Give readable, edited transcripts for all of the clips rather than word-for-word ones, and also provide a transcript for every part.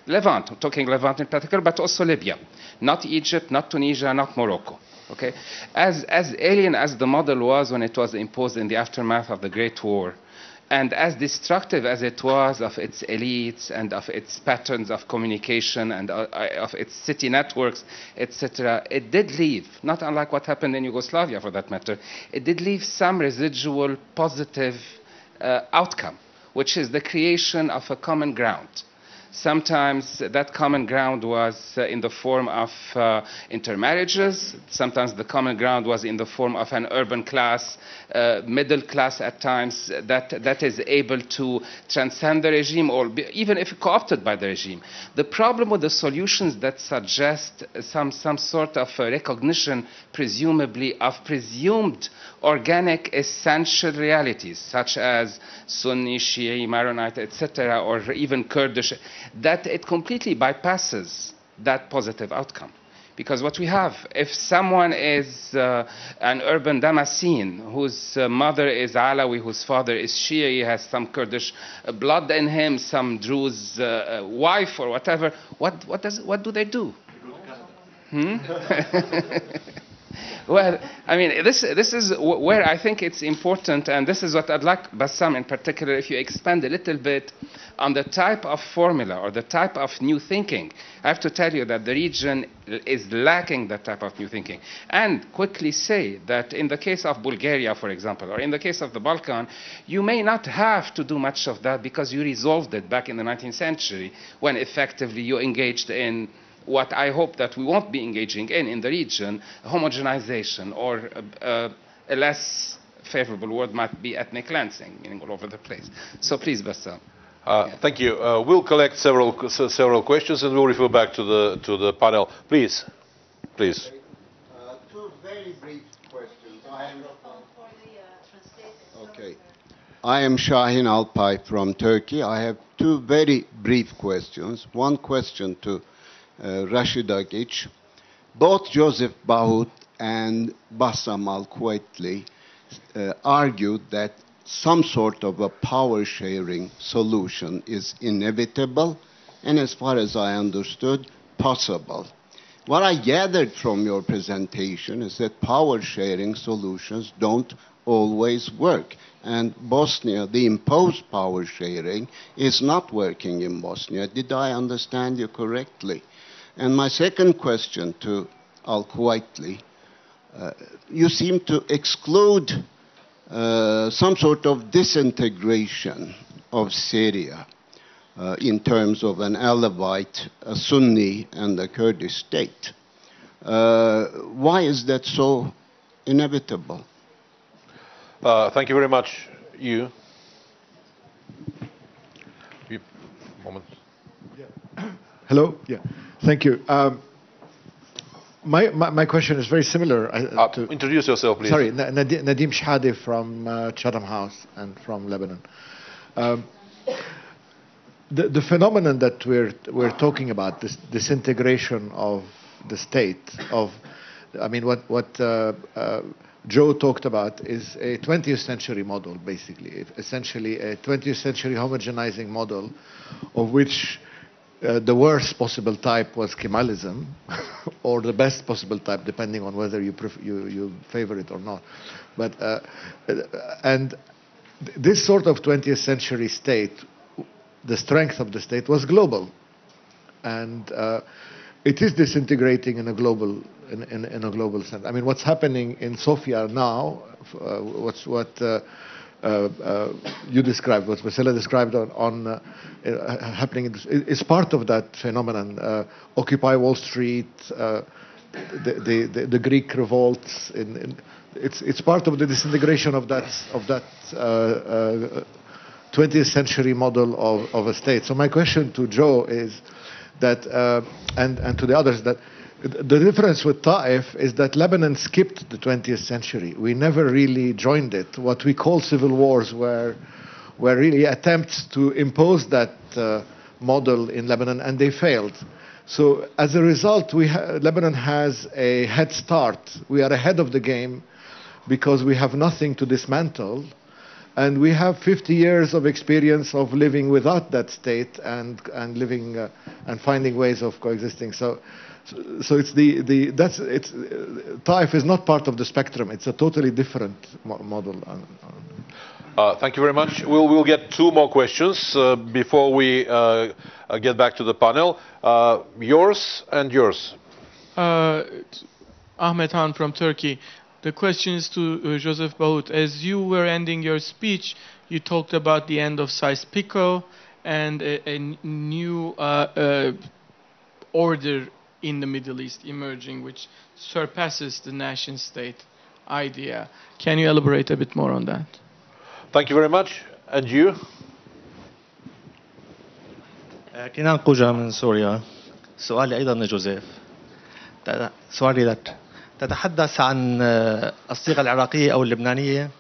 Levant, I'm talking Levant in particular, but also Libya. Not Egypt, not Tunisia, not Morocco. Okay? As alien as the model was when it was imposed in the aftermath of the Great War, and as destructive as it was of its elites and of its patterns of communication and of its city networks, etc., it did leave, not unlike what happened in Yugoslavia for that matter, it did leave some residual positive outcome, which is the creation of a common ground. Sometimes that common ground was in the form of intermarriages. Sometimes the common ground was in the form of an urban class, middle class at times, that is able to transcend the regime or even if co-opted by the regime. The problem with the solutions that suggest some sort of recognition, presumably, of presumed organic essential realities, such as Sunni, Shia, Maronite, etc., or even Kurdish, that it completely bypasses that positive outcome. Because what we have, if someone is an urban Damascene whose mother is Alawi, whose father is Shia, he has some Kurdish blood in him, some Druze wife or whatever, what do they do? Well, I mean, this is where I think it's important, and this is what I'd like, Bassam in particular, if you expand a little bit on the type of formula or the type of new thinking. I have to tell you that the region is lacking that type of new thinking. And quickly say that in the case of Bulgaria, for example, or in the case of the Balkan, you may not have to do much of that because you resolved it back in the 19th century when effectively you engaged in what I hope that we won't be engaging in the region, homogenization, or a less favorable word might be ethnic cleansing, meaning all over the place. So please, Bassam. Thank you. We'll collect several questions and we'll refer back to the panel. Please. Two very brief questions. I am Shahin Alpay from Turkey. I have two very brief questions. One question to Rasidagic. Both Joseph Bahout and Bassam Al-Kuwatli argued that some sort of a power-sharing solution is inevitable and, as far as I understood, possible. What I gathered from your presentation is that power-sharing solutions don't always work. And Bosnia, the imposed power-sharing, is not working in Bosnia. Did I understand you correctly? And my second question to Al-Kuwatli, you seem to exclude some sort of disintegration of Syria in terms of an Alawite, a Sunni, and a Kurdish state. Why is that so inevitable? Thank you very much. You? Moment. Yeah. Hello? Yeah. Thank you. My question is very similar to... Introduce yourself, please. Sorry, Nadim Shhadi from Chatham House and from Lebanon. The phenomenon that we're talking about, this disintegration of the state, I mean, what Joe talked about is a 20th century model, basically. Essentially a 20th century homogenizing model of which the worst possible type was Kemalism, or the best possible type, depending on whether you favor it or not. But and this sort of 20th century state, the strength of the state was global, and it is disintegrating in a global in a global sense. I mean, what's happening in Sofia now, what you described, what Vasila described on happening is part of that phenomenon. Occupy Wall Street, the Greek revolts. It's part of the disintegration of that 20th century model of a state. So my question to Joe is that, and to the others, that the difference with Ta'if is that Lebanon skipped the 20th century. We never really joined it. What we call civil wars were really attempts to impose that model in Lebanon, and they failed. So as a result, Lebanon has a head start. We are ahead of the game because we have nothing to dismantle. And we have 50 years of experience of living without that state and living and finding ways of coexisting. So it's Taif is not part of the spectrum. It's a totally different model. Thank you very much. We'll get two more questions before we get back to the panel. Yours and yours. Ahmet Han from Turkey. The question is to Joseph Bahout. As you were ending your speech, you talked about the end of Sykes-Picot and a new order in the Middle East emerging, which surpasses the nation-state idea. Can you elaborate a bit more on that? Thank you very much. And you? كينان قوجا من سوريا. سؤالي أيضا لجوزيف. سؤالي لك. تتحدث عن الصيغة العراقية أو اللبنانية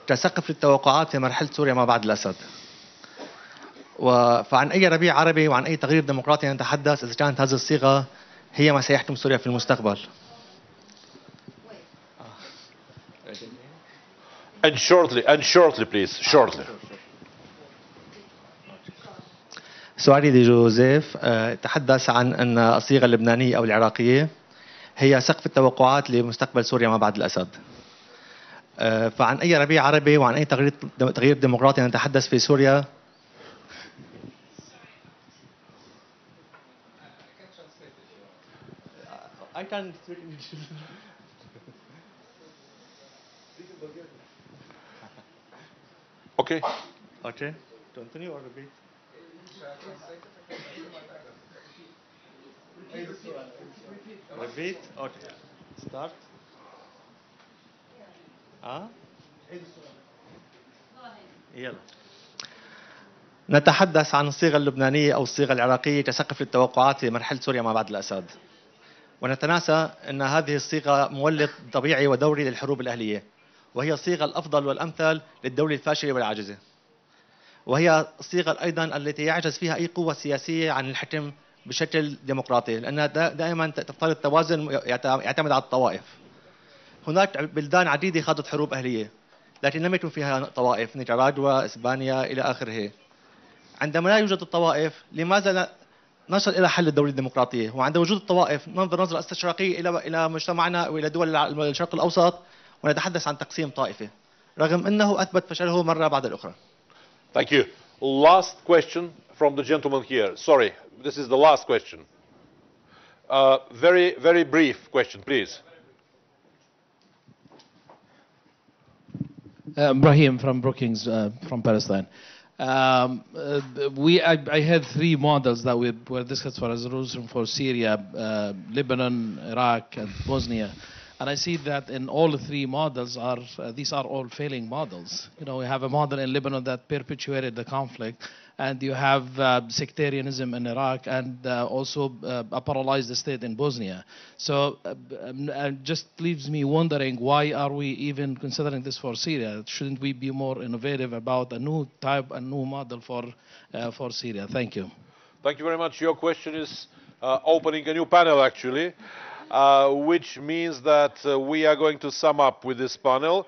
كسقف للتوقعات في مرحلة سوريا ما بعد الأسد. فعن أي ربيع عربي وعن أي تغيير ديمقراطي نتحدث إذا كانت هذه الصيغة هي ما سيحكم سوريا في المستقبل. And shortly, please, shortly. سؤالي لجوزيف تحدث عن أن الصيغة اللبنانية أو العراقية هي سقف التوقعات لمستقبل سوريا ما بعد الأسد. فعن أي ربيع عربي وعن أي تغيير ديمقراطي نتحدث في سوريا. I can speak English. Okay. Okay. Continue or repeat? Repeat. Okay. Start. يلا. نتحدث عن الصيغة اللبنانية أو الصيغة العراقية كسقف للتوقعات في مرحلة سوريا ما بعد الأسد. ونتناسى أن هذه الصيغة مولد طبيعي ودوري للحروب الأهلية، وهي الصيغة الأفضل والأمثل للدولة الفاشلة والعاجزة، وهي الصيغة أيضا التي يعجز فيها أي قوة سياسية عن الحكم بشكل ديمقراطي، لأنها دائما تفترض توازن يعتمد على الطوائف. هناك بلدان عديدة خاضت حروب أهلية لكن لم يكن فيها طوائف، نيكاراغوا، إسبانيا إلى آخره. عندما لا يوجد الطوائف لماذا نصل إلى حل الدولة الديمقراطية؟ وعند وجود الطوائف ننظر نظرة استشراقية إلى مجتمعنا وإلى دول الشرق الأوسط ونتحدث عن تقسيم طائفي، رغم أنه أثبت فشله مرة بعد الأخرى. Thank you. Last question from the gentleman here. Sorry, this is the last question. Very brief question, please. Brahim from Brookings, from Palestine. I had three models that were discussed for resolution for Syria, Lebanon, Iraq, and Bosnia. And I see that in all three models these are all failing models. You know, we have a model in Lebanon that perpetuated the conflict, and you have sectarianism in Iraq, and also a paralyzed state in Bosnia. So it just leaves me wondering, why are we even considering this for Syria? Shouldn't we be more innovative about a new type, a new model for Syria? Thank you. Thank you very much. Your question is opening a new panel, actually. Which means that we are going to sum up with this panel.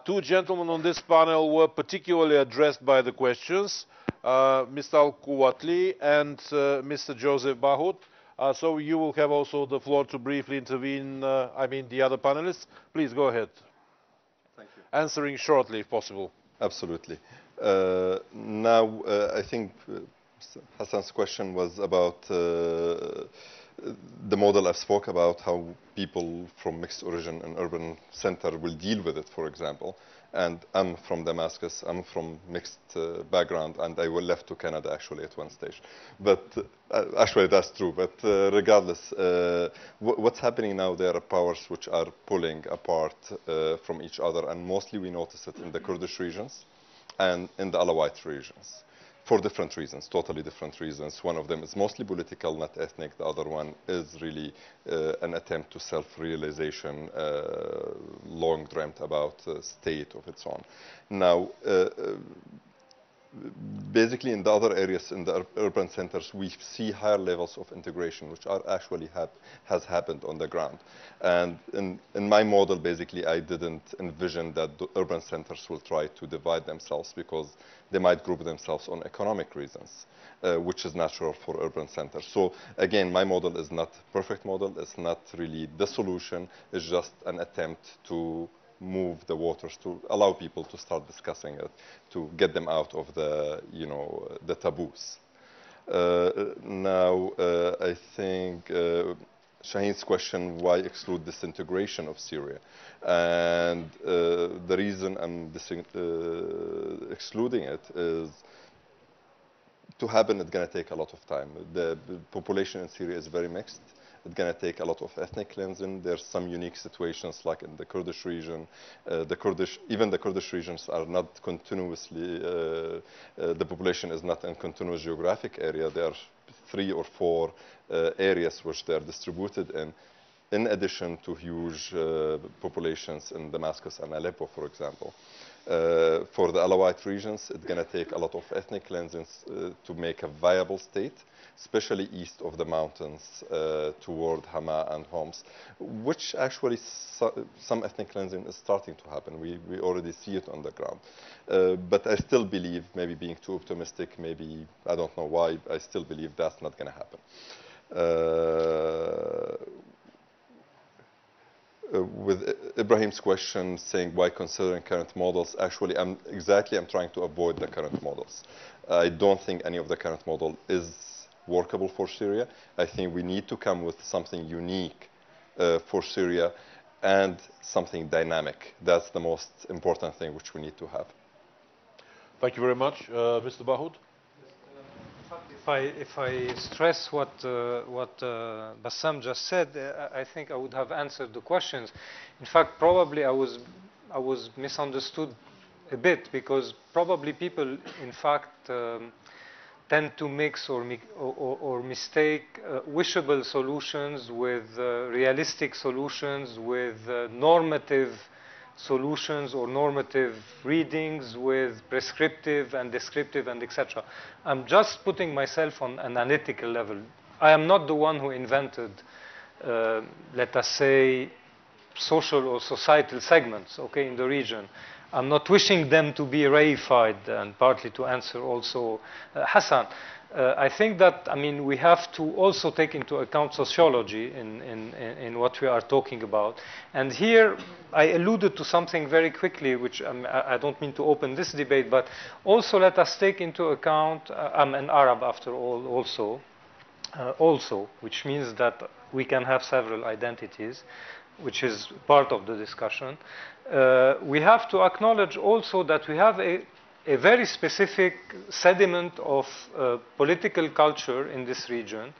Two gentlemen on this panel were particularly addressed by the questions, Mr. Al-Kuwatli and Mr. Joseph Bahout. So you will have also the floor to briefly intervene, the other panelists. Please go ahead. Thank you. Answering shortly, if possible. Absolutely. Now, I think Hassan's question was about the model I spoke about, how people from mixed origin and urban center will deal with it, for example. And I'm from Damascus, I'm from mixed background, and I left to Canada actually at one stage. But actually that's true, but regardless, what's happening now, there are powers which are pulling apart from each other, and mostly we notice it in the Kurdish regions and in the Alawite regions. For different reasons, totally different reasons. One of them is mostly political, not ethnic. The other one is really an attempt to self-realization, long dreamt about state of its own. Now, basically in the other areas, in the urban centers, we see higher levels of integration, which are actually has happened on the ground. And in my model, basically, I didn't envision that the urban centers will try to divide themselves because they might group themselves on economic reasons, which is natural for urban centers. So again, my model is not a perfect model. It's not really the solution. It's just an attempt to move the waters, to allow people to start discussing it, to get them out of the, the taboos. Now, I think Shaheen's question, why exclude disintegration of Syria? And the reason I'm excluding it is, to happen, it's going to take a lot of time. The population in Syria is very mixed. It's going to take a lot of ethnic cleansing. There's some unique situations, like in the Kurdish region. Even the Kurdish regions are not continuously, the population is not in continuous geographic area. There are 3 or 4 areas which they are distributed in addition to huge populations in Damascus and Aleppo, for example. For the Alawite regions, it's going to take a lot of ethnic cleansings to make a viable state, especially east of the mountains toward Hama and Homs, which actually some ethnic cleansing is starting to happen. We already see it on the ground. But I still believe, maybe being too optimistic, maybe, I don't know why, I still believe that's not going to happen. With Ibrahim's question saying why considering current models, actually I'm trying to avoid the current models. I don't think any of the current model is workable for Syria. I think we need to come with something unique for Syria and something dynamic. That's the most important thing which we need to have. Thank you very much. Mr. Bahout? If I stress what Bassam just said, I think I would have answered the questions. In fact, probably I was misunderstood a bit, because probably people, in fact, tend to mix or mistake wishable solutions with realistic solutions, with normative solutions or normative readings, with prescriptive and descriptive and etc. I'm just putting myself on an analytical level. I am not the one who invented, let us say, social or societal segments, okay, in the region. I'm not wishing them to be reified, and partly to answer also Hassan. I think that, I mean, we have to also take into account sociology in what we are talking about. And here, I alluded to something very quickly, which I don't mean to open this debate, but also let us take into account, I'm an Arab after all also, which means that we can have several identities, which is part of the discussion. We have to acknowledge also that we have a very specific sediment of political culture in this region,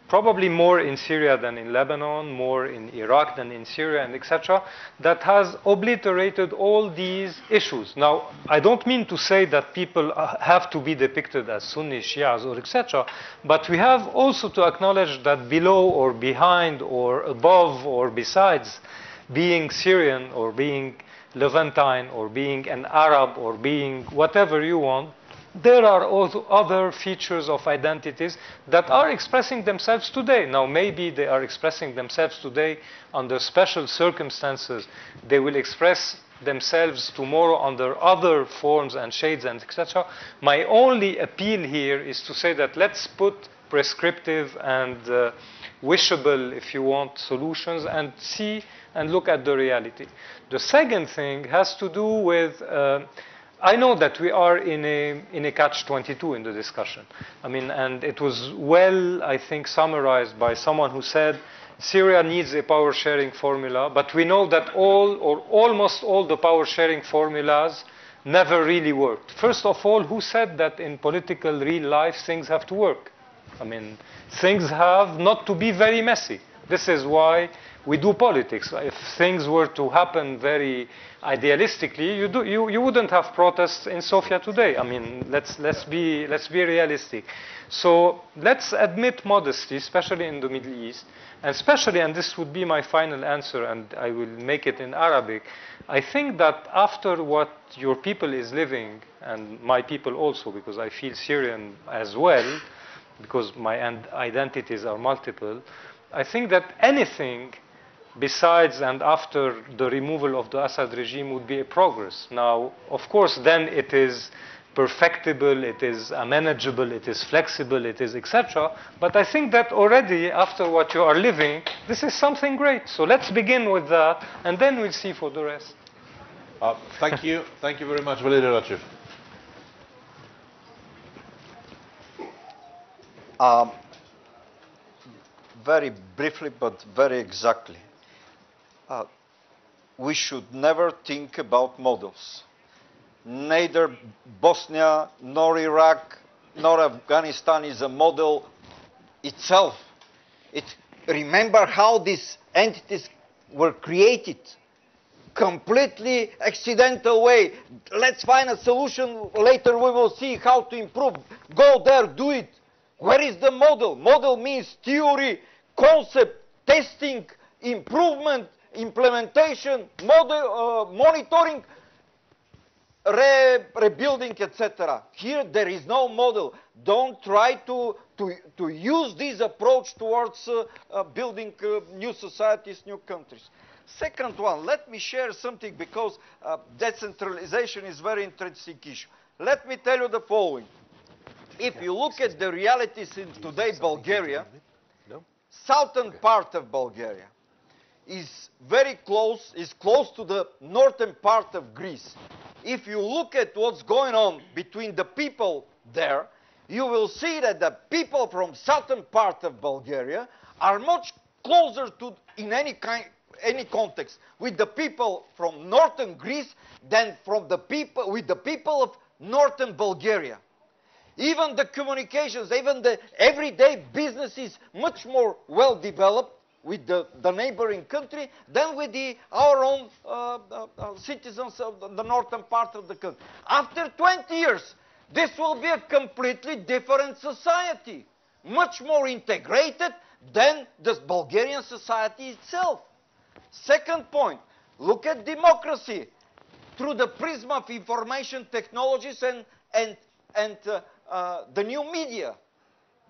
probably more in Syria than in Lebanon, more in Iraq than in Syria, and etc., that has obliterated all these issues. Now, I don't mean to say that people have to be depicted as Sunni, Shias, or etc., but we have also to acknowledge that below or behind or above or besides being Syrian or being Levantine or being an Arab or being whatever you want, there are also other features of identities that are expressing themselves today. Now, maybe they are expressing themselves today under special circumstances. They will express themselves tomorrow under other forms and shades and etc. My only appeal here is to say that let's put prescriptive and wishable, if you want, solutions and see and look at the reality. The second thing has to do with, I know that we are in a catch-22 in the discussion. I mean, and it was well, I think, summarized by someone who said, Syria needs a power-sharing formula, but we know that all or almost all the power-sharing formulas never really worked. First of all, who said that in political real life things have to work? I mean, things have not to be very messy. This is why we do politics. If things were to happen very idealistically, you wouldn't have protests in Sofia today. I mean, let's be realistic. So let's admit modesty, especially in the Middle East, and especially, and this would be my final answer, and I will make it in Arabic. I think that after what your people is living, and my people also, because I feel Syrian as well, because my identities are multiple, I think that anything besides and after the removal of the Assad regime would be a progress. Now, of course, then it is perfectible, it is manageable, it is flexible, it is etc. But I think that already, after what you are living, this is something great. So let's begin with that, and then we'll see for the rest. Thank you. Thank you very much, Valeri Ratchev. Very briefly, but very exactly. We should never think about models. Neither Bosnia, nor Iraq, nor Afghanistan is a model itself. Remember how these entities were created. Completely accidental way. Let's find a solution. Later we will see how to improve. Go there, do it. Where is the model? Model means theory, concept, testing, improvement, implementation, monitoring, rebuilding, etc. Here there is no model. Don't try to use this approach towards building new societies, new countries. Second one, let me share something, because decentralization is a very interesting issue. Let me tell you the following. If you look at the realities in today Bulgaria, southern part of Bulgaria is very close, is close to the northern part of Greece. If you look at what's going on between the people there, you will see that the people from southern part of Bulgaria are much closer to, in any context, with the people from northern Greece than from the people with the people of northern Bulgaria. Even the communications, even the everyday business is much more well developed with the neighboring country than with our own citizens of the northern part of the country. After 20 years, this will be a completely different society, much more integrated than the Bulgarian society itself. Second point, look at democracy through the prism of information technologies and the new media.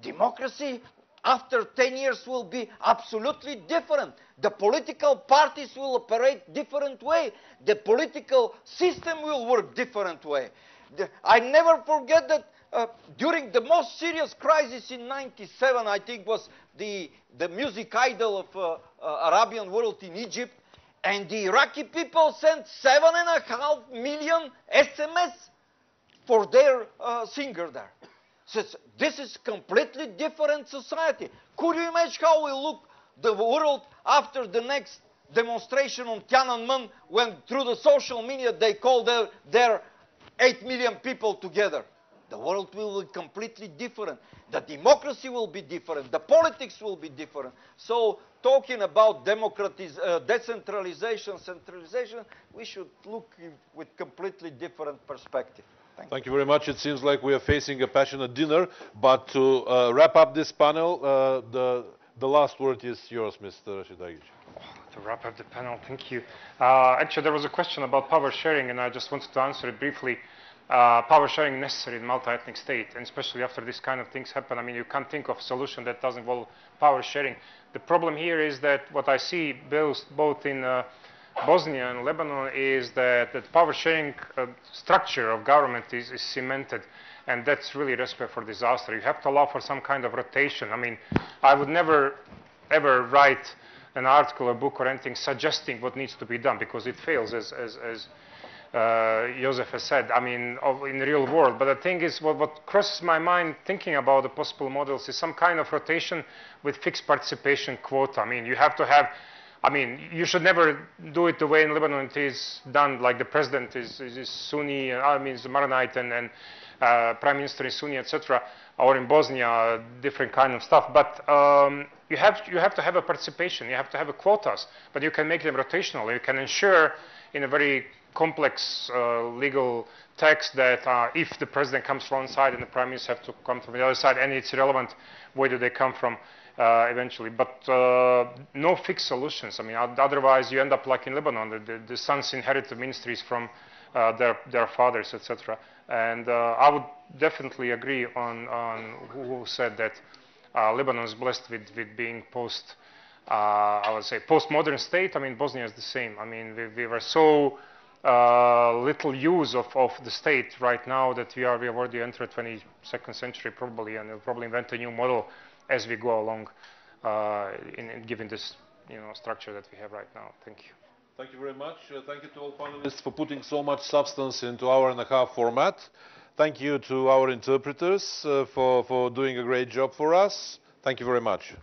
Democracy after 10 years will be absolutely different. The political parties will operate different way. The political system will work different way. I never forget that during the most serious crisis in '97, I think was the music idol of Arabian world in Egypt, and the Iraqi people sent 7.5 million SMS for their singer there. So this is completely different society. Could you imagine how will look the world after the next demonstration on Tiananmen, when through the social media they call their 8 million people together? The world will be completely different. The democracy will be different. The politics will be different. So talking about decentralization, centralization, we should look with completely different perspective. Thank you very much. It seems like we are facing a passionate dinner. But to wrap up this panel, the last word is yours, Mr. Rasidagic. To wrap up the panel, thank you. Actually, there was a question about power sharing, and I just wanted to answer it briefly. Power sharing necessary in multi-ethnic state, and especially after this kind of things happen. I mean, you can't think of a solution that doesn't involve power sharing. The problem here is that what I see both in Bosnia and Lebanon is that the power sharing structure of government is cemented, and that's really a recipe for disaster. You have to allow for some kind of rotation. I mean, I would never ever write an article or book or anything suggesting what needs to be done, because it fails, as Joseph has said, I mean, in the real world. But the thing is, what crosses my mind thinking about the possible models is some kind of rotation with fixed participation quota. I mean, you have to have I mean, you should never do it the way in Lebanon it is done, like the president is Sunni, I mean, is Maronite, and prime minister is Sunni, etc. Or in Bosnia, different kind of stuff. But you have to have a participation. You have to have a quotas, but you can make them rotational. You can ensure in a very complex legal text that if the president comes from one side and the prime minister have to come from the other side, and it's irrelevant where do they come from eventually. But no fixed solutions. I mean, otherwise you end up like in Lebanon. The sons inherit the ministries from their fathers, etc. And I would definitely agree on who said that Lebanon is blessed with being I would say postmodern state. I mean, Bosnia is the same. I mean, we were so little use of the state right now that we have already entered 22nd century probably, and we'll probably invent a new model as we go along in given this structure that we have right now. Thank you. Thank you very much. Thank you to all panelists for putting so much substance into hour-and-a-half format. Thank you to our interpreters for doing a great job for us. Thank you very much.